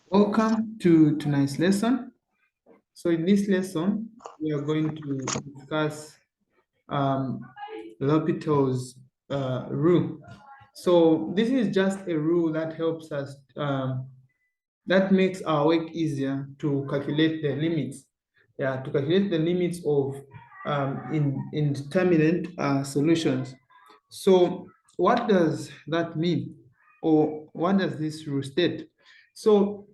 Welcome to tonight's lesson. So in this lesson, we are going to discuss L'Hopital's rule. So this is just a rule that helps us, that makes our work easier to calculate the limits. Yeah, to calculate the limits of indeterminate solutions. So what does that mean? Or what does this rule state? So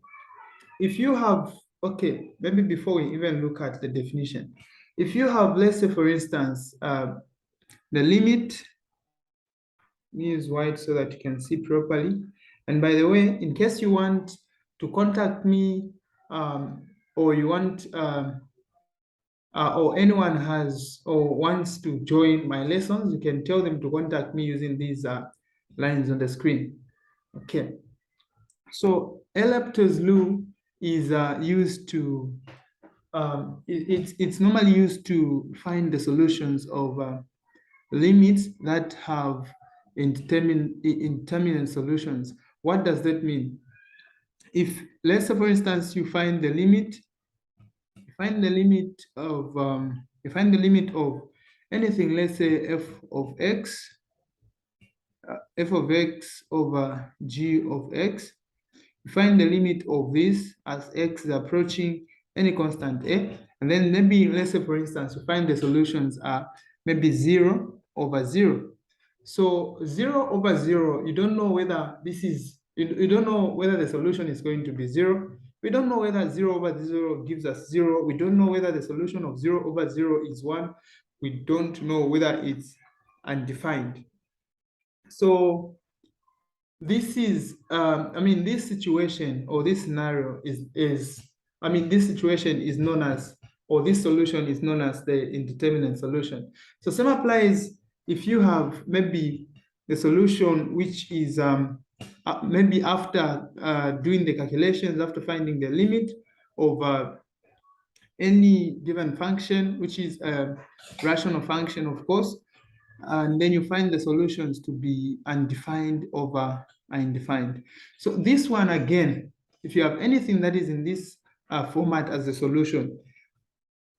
if you have, okay, maybe before we even look at the definition, if you have, let's say, for instance, the limit, use white so that you can see properly. And by the way, in case you want to contact me, or you want, or anyone has or wants to join my lessons, you can tell them to contact me using these lines on the screen. Okay. So LHOPITAL'S rule is used to, it's normally used to find the solutions of limits that have indeterminate solutions. What does that mean? If, let's say, for instance, you find the limit of anything, let's say f of x over g of x. You find the limit of this as x is approaching any constant a, and then maybe, let's say, for instance, you find the solutions are maybe 0 over 0. So 0 over 0, you don't know whether this is, you don't know whether the solution is going to be 0. We don't know whether 0 over 0 gives us 0. We don't know whether the solution of 0 over 0 is 1. We don't know whether it's undefined. So this is, this situation or this scenario this situation is known as, or this solution is known as the indeterminate solution. So same applies if you have maybe the solution which is maybe after doing the calculations, after finding the limit of any given function, which is a rational function, of course, and then you find the solutions to be undefined over undefined. So this one, again, if you have anything that is in this format as a solution,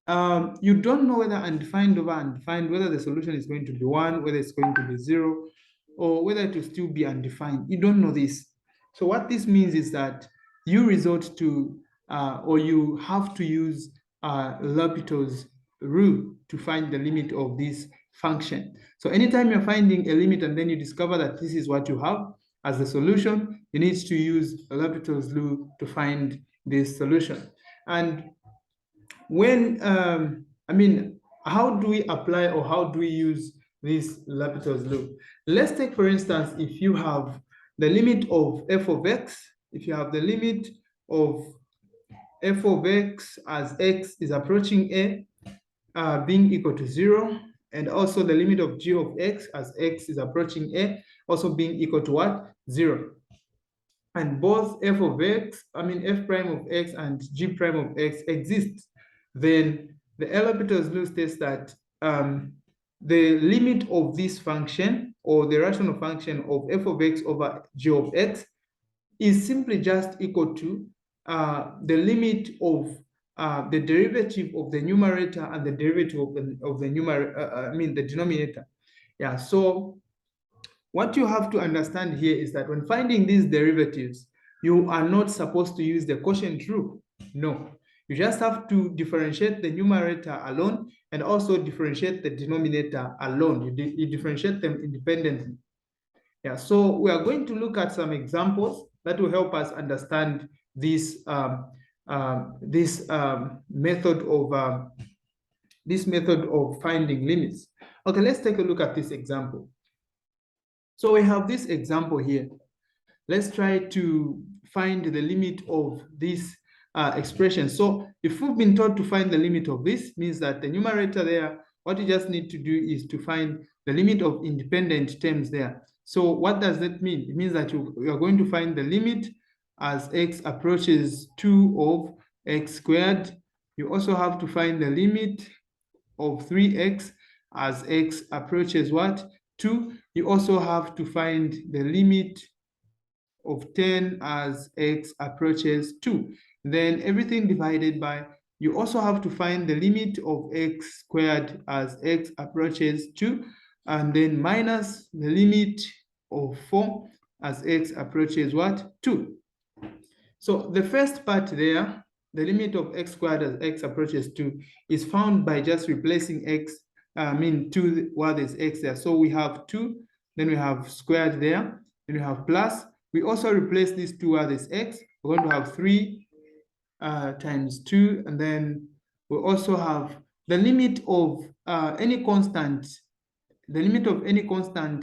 you don't know whether undefined over undefined, whether the solution is going to be 1, whether it's going to be 0, or whether it will still be undefined. You don't know this. So what this means is that you resort to, or you have to use L'Hopital's rule to find the limit of this function. So anytime you're finding a limit and then you discover that this is what you have as the solution, you need to use L'Hopital's rule to find this solution. And when, how do we apply, or how do we use this L'Hopital's rule? Let's take, for instance, if you have the limit of f of x, if you have the limit of f of x as x is approaching a, being equal to 0, and also the limit of g of x as x is approaching a, also being equal to what? 0. And both f of x, f prime of x and g prime of x exist, then the L'Hopital's rule states that the limit of this function, or the rational function of f of x over g of x, is simply just equal to the limit of the derivative of the numerator and the derivative of the numerator, the denominator. Yeah, so what you have to understand here is that when finding these derivatives, you are not supposed to use the quotient rule. No, you just have to differentiate the numerator alone and also differentiate the denominator alone. You differentiate them independently. Yeah, so we are going to look at some examples that will help us understand this method of finding limits. Okay, let's take a look at this example. So we have this example here. Let's try to find the limit of this expression. So if we've been told to find the limit of this, means that the numerator there, what you just need to do is to find the limit of independent terms there. So what does that mean? It means that you are going to find the limit as x approaches 2 of x squared. You also have to find the limit of 3x as x approaches what? 2. You also have to find the limit of 10 as x approaches 2. Then everything divided by, you also have to find the limit of x squared as x approaches 2, and then minus the limit of 4 as x approaches what? 2. So the first part there, the limit of x squared as x approaches 2 is found by just replacing x, 2 while there's x there. So we have 2, then we have squared there, then we have plus. We also replace these 2 while there's x. We're going to have 3 times 2, and then we also have the limit of any constant,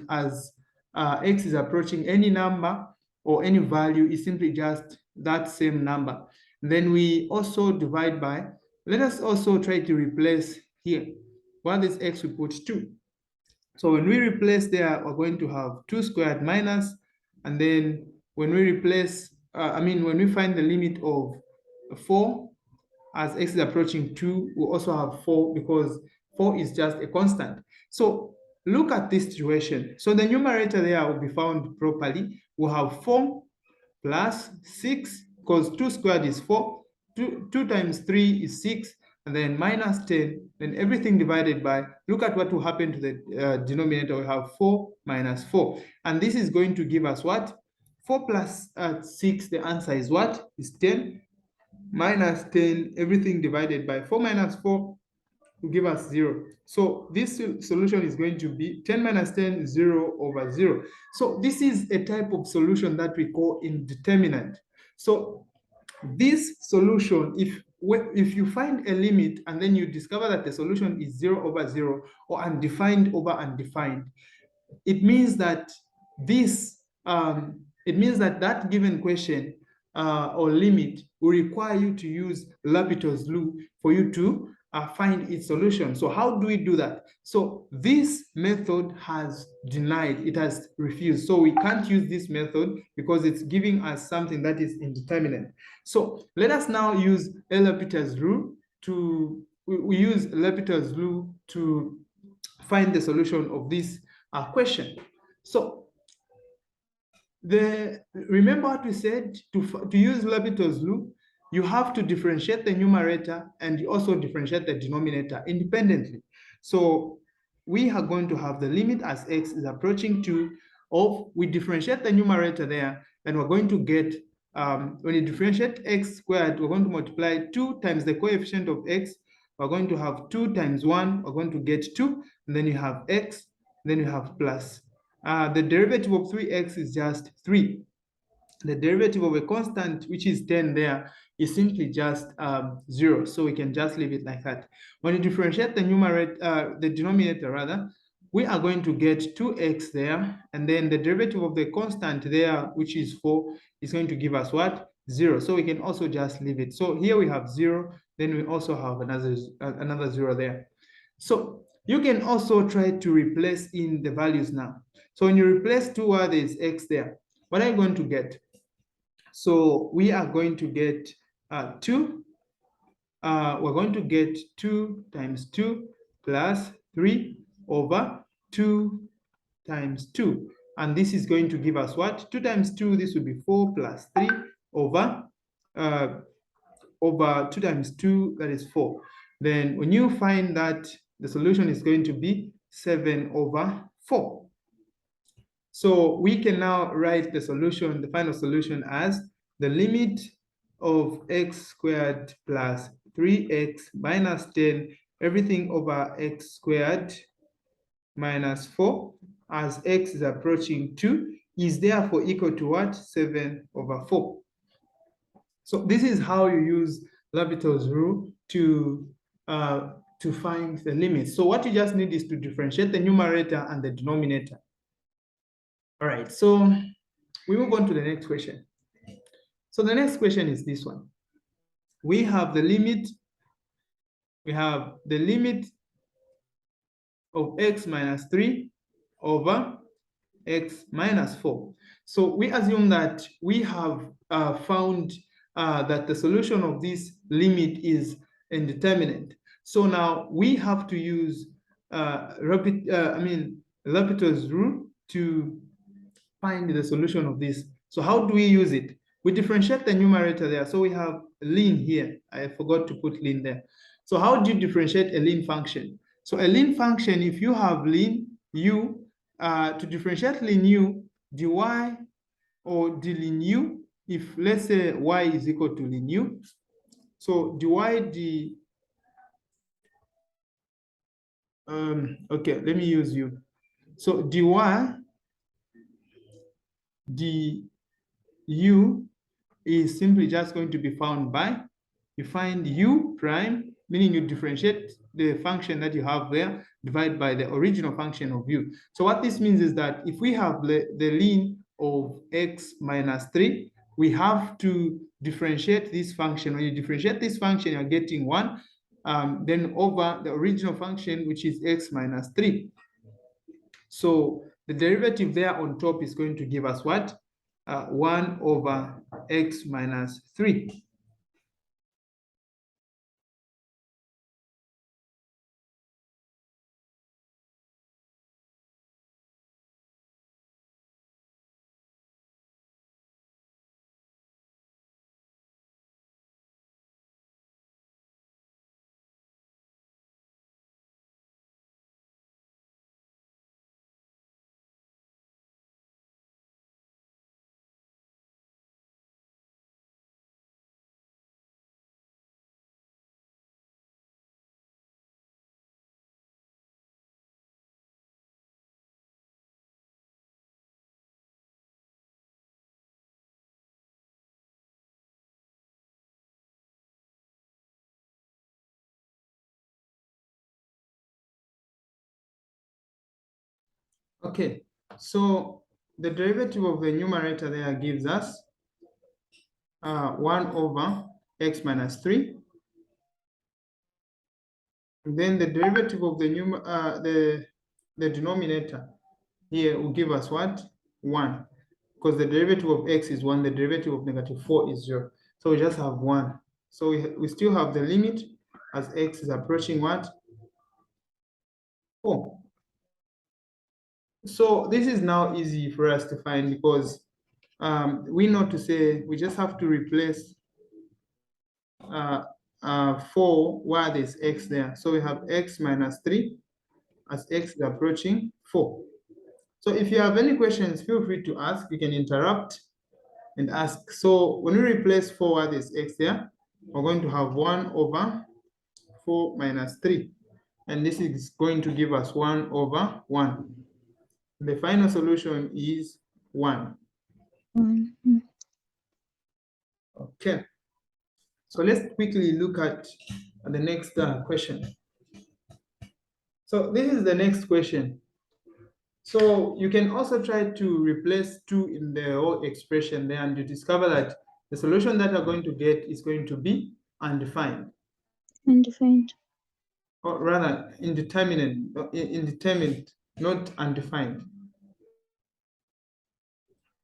as x is approaching any number or any value is simply just that same number. Then we also divide by, let us also try to replace here. While this x, we put 2. So when we replace there, we're going to have 2 squared minus, and then when we replace, when we find the limit of 4 as x is approaching 2, we also have 4 because 4 is just a constant. So look at this situation. So the numerator there will be found properly. We'll have 4 plus 6, because 2 squared is 4, 2 times 3 is 6, and then minus 10, then everything divided by, look at what will happen to the denominator. We have 4 minus 4, and this is going to give us what? 4 plus 6, the answer is what? Is 10, minus 10, everything divided by 4 minus 4 will give us 0. So this solution is going to be 10 minus 10, 0 over 0. So this is a type of solution that we call indeterminate. So this solution, if you find a limit and then you discover that the solution is 0 over 0 or undefined over undefined, it means that that given question or limit will require you to use LHOPITAL'S rule for you to find its solution. So how do we do that? So this method has denied, it has refused. So we can't use this method because it's giving us something that is indeterminate. So let us now use LHOPITAL'S rule to, we use LHOPITAL'S rule to find the solution of this question. So remember what we said, to use LHOPITAL'S rule, you have to differentiate the numerator and you also differentiate the denominator independently. So we are going to have the limit as x is approaching 2 of, we differentiate the numerator there, and we're going to get, when you differentiate x squared, we're going to multiply 2 times the coefficient of x. We're going to have 2 times 1, we're going to get 2, and then you have x, then you have plus. The derivative of 3x is just 3. The derivative of a constant, which is 10 there, is simply just 0. So we can just leave it like that. When you differentiate the numerator, the denominator rather, we are going to get 2x there, and then the derivative of the constant there, which is 4, is going to give us what? 0. So we can also just leave it. So here we have 0, then we also have another 0 there. So you can also try to replace in the values now. So when you replace 2 where there is x there, what are you going to get? So we are going to get 2. We're going to get 2 times 2 plus 3 over 2 times 2. And this is going to give us what? 2 times 2, this will be 4 plus 3 over 2 times 2, that is 4. Then when you find that, the solution is going to be 7 over 4. So we can now write the solution, the final solution, as the limit of x squared plus 3x minus 10, everything over x squared minus 4, as x is approaching 2, is therefore equal to what? 7 over 4. So this is how you use LHOPITAL'S rule to find the limit. So what you just need is to differentiate the numerator and the denominator. All right, so we move on to the next question. So the next question is this one. We have the limit of x minus 3 over x minus 4. So we assume that we have found that the solution of this limit is indeterminate. So now we have to use LHOPITAL'S rule to find the solution of this. So how do we use it? We differentiate the numerator there. So we have ln here. I forgot to put ln there. So how do you differentiate a ln function? So a ln function, if you have ln u, to differentiate ln u, dy or d ln u, if let's say y is equal to ln u, so dy d, okay, let me use u. So dy du is simply just going to be found by, you find u prime, meaning you differentiate the function that you have there, divide by the original function of u. So what this means is that if we have the ln of x minus 3, we have to differentiate this function. When you differentiate this function, you're getting 1, then over the original function, which is x minus 3. So the derivative there on top is going to give us what? 1 over x minus 3. Okay, so the derivative of the numerator there gives us 1 over x minus 3. And then the derivative of the denominator here will give us what? 1. Because the derivative of x is 1, the derivative of -4 is 0. So we just have 1. So we still have the limit as x is approaching what? 4. So this is now easy for us to find because we know to say we just have to replace 4 while there's x there. So we have x minus 3 as x is approaching 4. So if you have any questions, feel free to ask. You can interrupt and ask. So when we replace 4 while there's x there, we're going to have 1 over 4 minus 3. And this is going to give us 1 over 1. The final solution is 1. Okay. So let's quickly look at the next question. So this is the next question. So you can also try to replace 2 in the whole expression there, and you discover that the solution that you're going to get is going to be undefined. Undefined. Or rather, indeterminate, not undefined.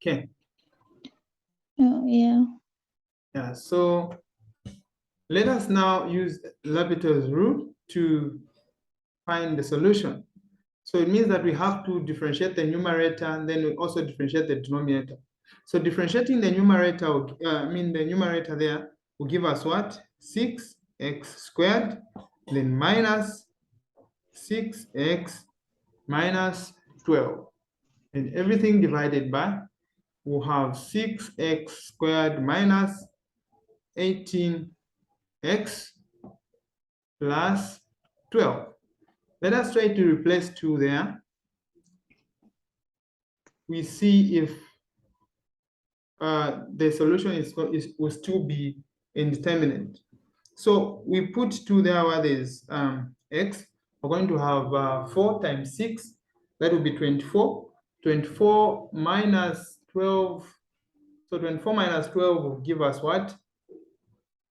Okay. Oh, yeah. Yeah, so let us now use LHOPITAL'S rule to find the solution. So it means that we have to differentiate the numerator and then we also differentiate the denominator. So differentiating the numerator, the numerator there will give us what? 6x squared, then minus 6x minus 12. And everything divided by, we'll have 6x squared minus 18x plus 12. Let us try to replace 2 there. We see if the solution will still be indeterminate. So we put 2 there where there's x. We're going to have 4 times 6. That will be 24. 24 minus 12. So 24 minus 12 will give us what?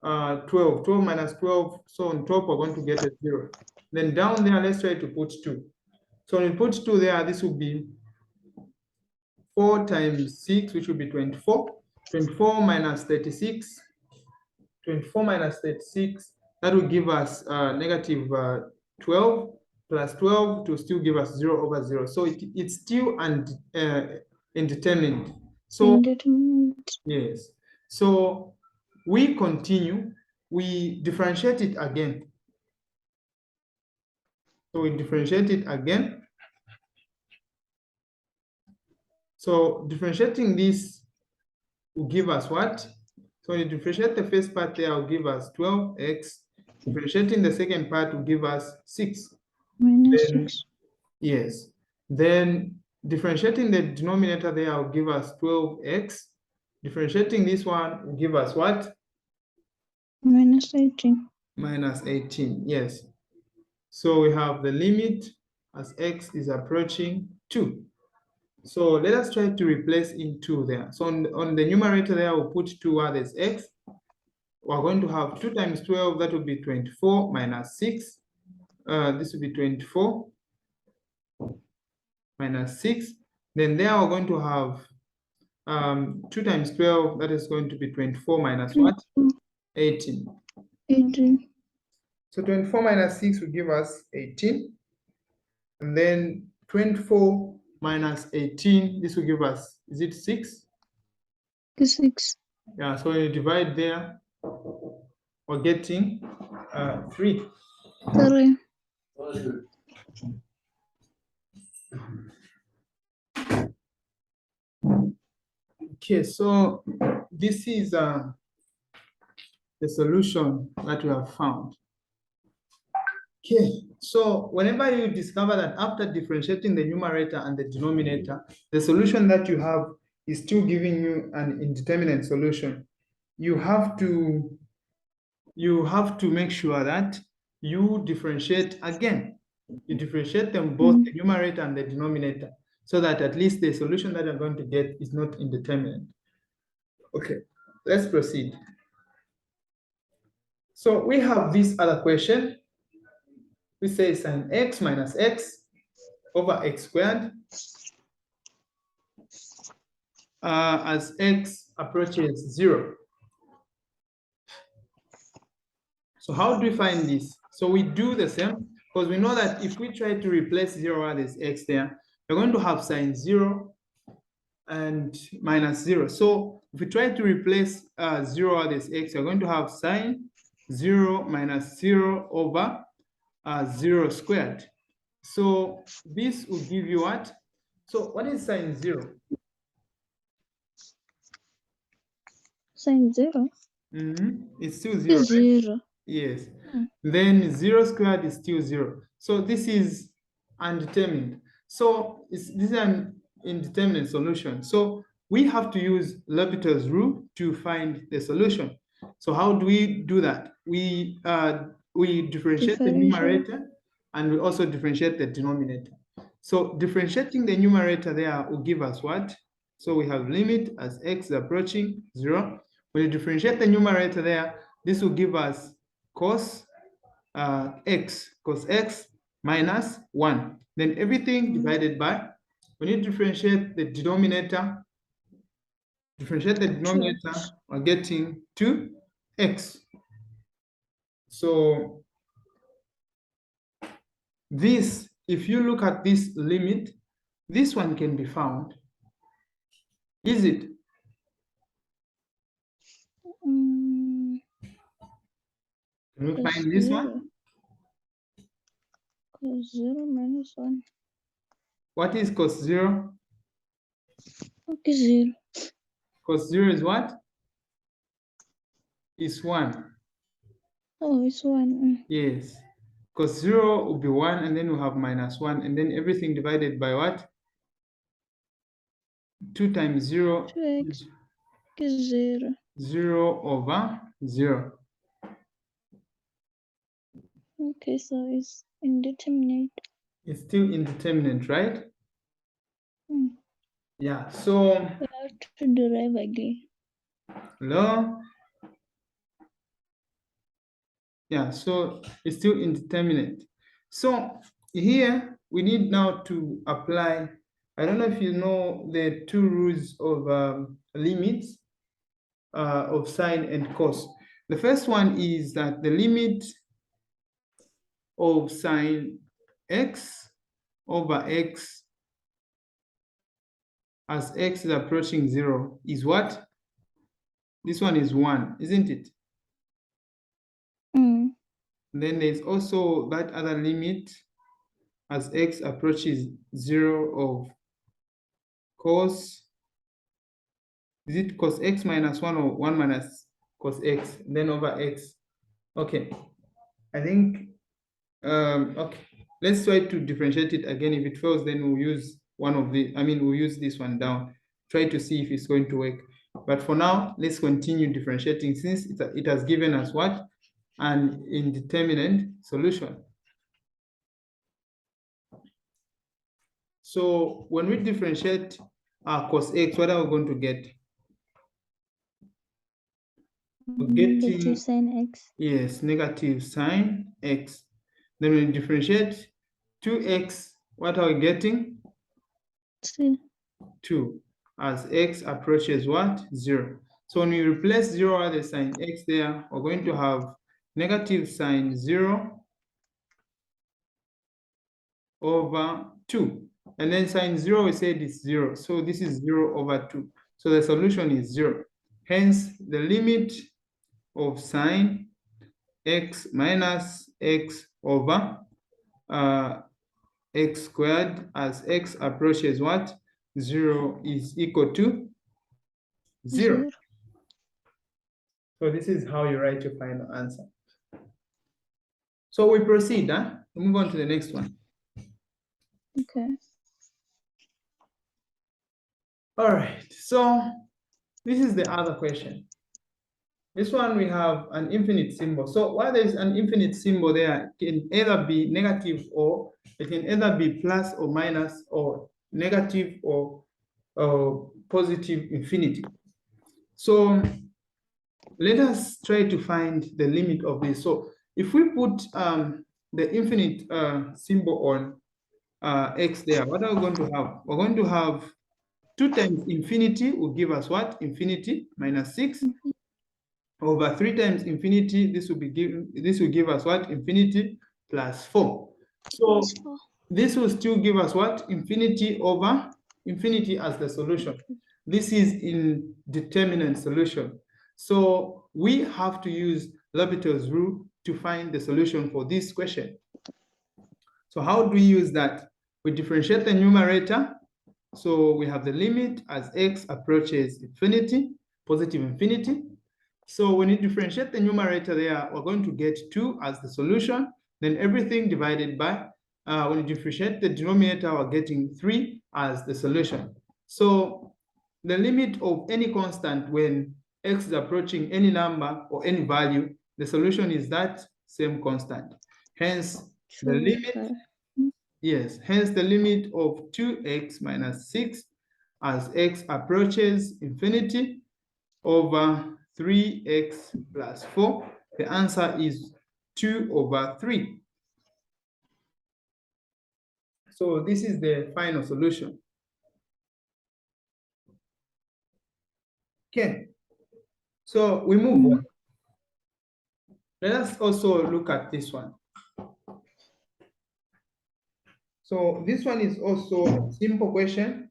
12. 12 minus 12. So on top, we're going to get a 0. Then down there, let's try to put 2. So when we put 2 there, this will be 4 times 6, which will be 24. 24 minus 36. 24 minus 36, that will give us negative 12 plus 12 to still give us 0 over 0. So it's still Indeterminate. So Indeterminate. yes. So we continue, we differentiate it again. So we differentiate it again. So differentiating this will give us what? So when you differentiate the first part there will give us 12x. Differentiating the second part will give us 6. Minus Then, 6. yes. Then differentiating the denominator there will give us 12x. Differentiating this one will give us what? Minus 18. Minus 18, yes. So we have the limit as x is approaching 2. So let us try to replace in 2 there. So on the numerator there, we'll put 2 others x. We're going to have 2 times 12, that will be 24 minus 6. This will be 24 minus 6. Then there we're going to have 2 times 12, that is going to be 24 minus what? 18. 18. So 24 minus 6 will give us 18. And then 24 minus 18, this will give us, is it 6? 6. Yeah, so when you divide there, we're getting 3. 3. Okay, so this is the solution that we have found. Okay, so whenever you discover that after differentiating the numerator and the denominator, the solution that you have is still giving you an indeterminate solution, you have to make sure that you differentiate again. You differentiate them both, the numerator and the denominator, so that at least the solution that you're going to get is not indeterminate. Okay, let's proceed. So we have this other question. We say sin x minus x over x squared as x approaches 0. So how do we find this? So we do the same, because we know that if we try to replace 0 as x there, we're going to have sin 0 and minus 0. So if we try to replace 0 as x, we're going to have sin 0 minus 0 over 0 squared. So this will give you what? So what is sin 0? Sin 0. It's still 0, right? 0. Yes. Then 0 squared is still 0. So this is undetermined. So this is an indeterminate solution. So we have to use L'Hopital's rule to find the solution. So how do we do that? We differentiate the numerator and we also differentiate the denominator. So differentiating the numerator there will give us what? So we have limit as x is approaching 0. When you differentiate the numerator there, this will give us cos x minus 1. Then everything divided by, when you differentiate the denominator, we're getting 2x. So this, if you look at this limit, this one can be found. Is it? Can we find this one? Cos 0 minus 1. What is cos 0? Okay, 0. Cos 0 is what? Is 1. Oh, it's 1. Yes. Cos 0 will be 1, and then we'll have minus 1, and then everything divided by what? 2 times 0 2x is 0. 0 over 0. Okay, so it's indeterminate. It's still indeterminate, right? Yeah, so We have to derive again. hello? Yeah, so it's still indeterminate. So here we need now to apply, I don't know if you know the 2 rules of limits of sine and cos. The first one is that the limit of sine x over x as x is approaching 0 is what? This one is 1, isn't it? Mm. Then there's also that other limit as x approaches 0 of cos, is it cos x minus 1 or 1 minus cos x, then over x? Okay, I think, okay, let's try to differentiate it again. If it fails, then we'll use one of the, we'll use this one down, try to see if it's going to work. But for now, let's continue differentiating since it has given us what? An indeterminate solution. So when we differentiate cos x, what are we going to get? We're getting Negative sin x. Yes, negative sine x. Then we differentiate 2x, what are we getting? 2. 2, as x approaches what? 0. So when we replace 0 with the sine x there, we're going to have negative sine 0 over 2. And then sine 0, we said is 0. So this is 0 over 2. So the solution is 0. Hence, the limit of sine x minus x over x squared as x approaches what? 0 is equal to 0. So this is how you write your final answer. So we proceed, we move on to the next one. Okay. All right, so this is the other question. This one we have an infinite symbol. So while there is an infinite symbol there, it can either be negative or it can either be plus or minus or negative or positive infinity. So let us try to find the limit of this. So if we put the infinite symbol on x there, what are we going to have? We're going to have 2 times infinity will give us what? Infinity minus 6 over 3 times infinity. This will give us what? Infinity plus 4. So this will still give us what? Infinity over infinity as the solution. This is indeterminate solution. So we have to use LHOPITAL'S rule to find the solution for this question. So how do we use that? We differentiate the numerator. So we have the limit as x approaches infinity, positive infinity. So when you differentiate the numerator there, we're going to get 2 as the solution. Then everything divided by, when you differentiate the denominator, we're getting 3 as the solution. So the limit of any constant when x is approaching any number or any value, the solution is that same constant. Hence, the limit, yes, hence the limit of 2x minus 6 as x approaches infinity over 3x plus 4. The answer is 2 over 3. So this is the final solution. Okay, so we move on. Let us also look at this one. So this one is also a simple question.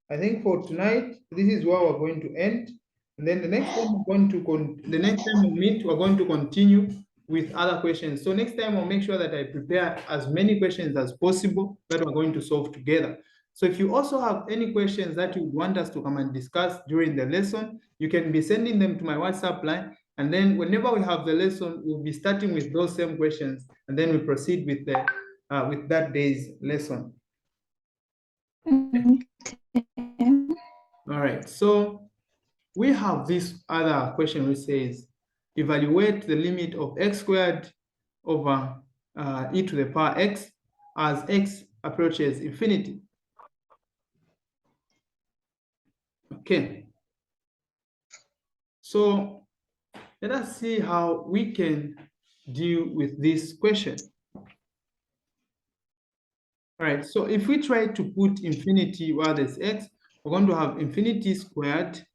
I think for tonight, this is where we're going to end. And then the next time we're going to we meet, we're going to continue with other questions. So next time I'll make sure that I prepare as many questions as possible that we're going to solve together. So if you also have any questions that you want us to come and discuss during the lesson, you can be sending them to my WhatsApp line. And then whenever we have the lesson, we'll be starting with those same questions, and then we proceed with the with that day's lesson. All right, so we have this other question which says, evaluate the limit of x squared over e to the power x as x approaches infinity. Okay, so let us see how we can deal with this question. All right, so if we try to put infinity where there's x, we're going to have infinity squared,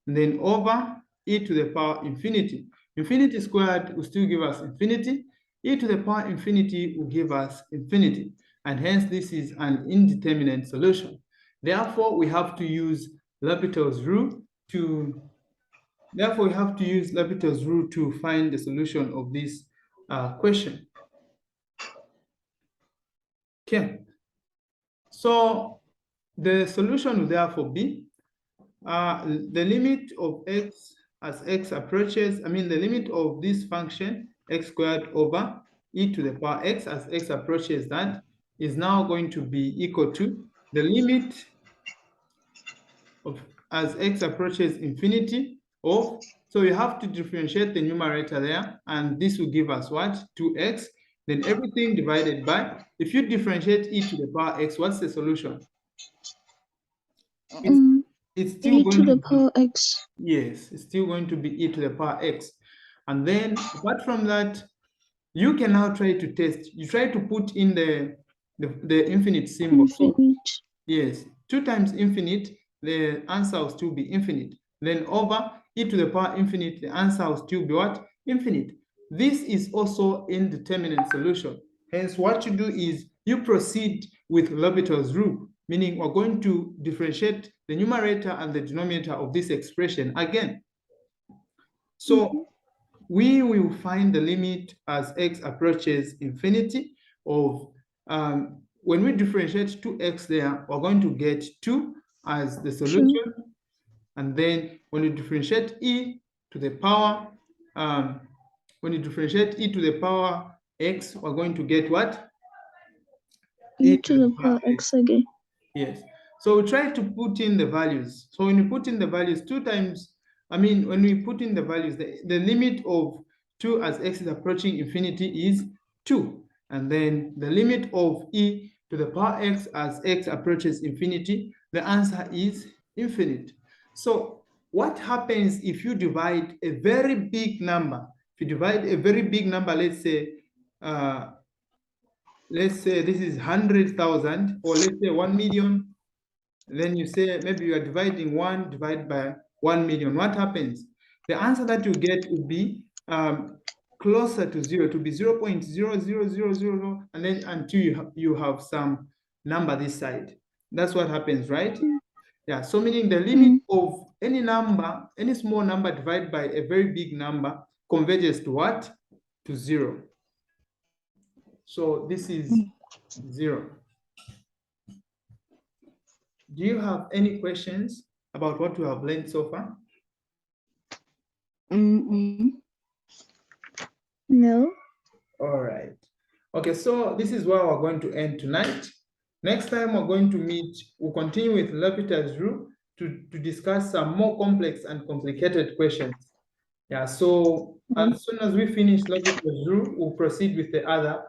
and then over e to the power infinity. Infinity squared will still give us infinity. E to the power infinity will give us infinity. And hence, this is an indeterminate solution. Therefore, we have to use LHOPITAL'S rule to find the solution of this question. Okay. So the solution will therefore be the limit of x as x approaches, the limit of this function x squared over e to the power x as x approaches that is now going to be equal to the limit of as x approaches infinity of, so you have to differentiate the numerator there, and this will give us what? 2x. Then everything divided by, if you differentiate e to the power x, what's the solution? It's still e going to the be, power x. yes, it's still going to be e to the power x. And then apart from that, you can now try to test. You try to put in the infinite symbol. Infinite. So, yes, 2 times infinite, the answer will still be infinite. Then over e to the power infinite, the answer will still be what? Infinite. This is also indeterminate solution. Hence, what you do is you proceed with LHOPITAL'S rule, meaning we're going to differentiate the numerator and the denominator of this expression again. So we will find the limit as x approaches infinity of, when we differentiate 2x there, we're going to get 2 as the solution. And then when you differentiate e to the power, x, we're going to get what? E to the power x again. Yes. So we try to put in the values. So when you put in the values 2 times, when we put in the values, the limit of 2 as x is approaching infinity is 2. And then the limit of e to the power x as x approaches infinity, the answer is infinite. So what happens if you divide a very big number? If you divide a very big number, let's say this is 100,000, or let's say 1 million, then you say maybe you are dividing 1 divided by 1 million. What happens? The answer that you get will be closer to 0, to be 0.00000, and then until you have some number this side. That's what happens, right? Yeah, so meaning the limit of any number, any small number divided by a very big number converges to what? To 0. So this is 0. Do you have any questions about what we have learned so far? No. All right. Okay, so this is where we're going to end tonight. Next time we're going to meet, we'll continue with LHOPITAL'S rule to discuss some more complex and complicated questions. Yeah, so as soon as we finish LHOPITAL'S rule, we'll proceed with the other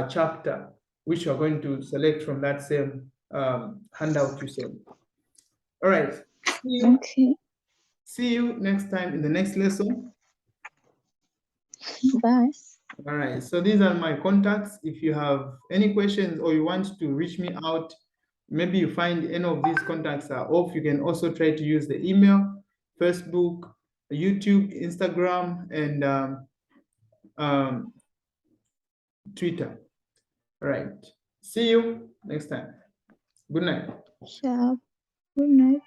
chapter, which we're going to select from that same handout you said. All right. Okay. See you next time in the next lesson. Bye. All right. So these are my contacts. If you have any questions or you want to reach me out, maybe you find any of these contacts are off, you can also try to use the email, Facebook, YouTube, Instagram, and Twitter. All right. See you next time. Good night. Yeah. Good night.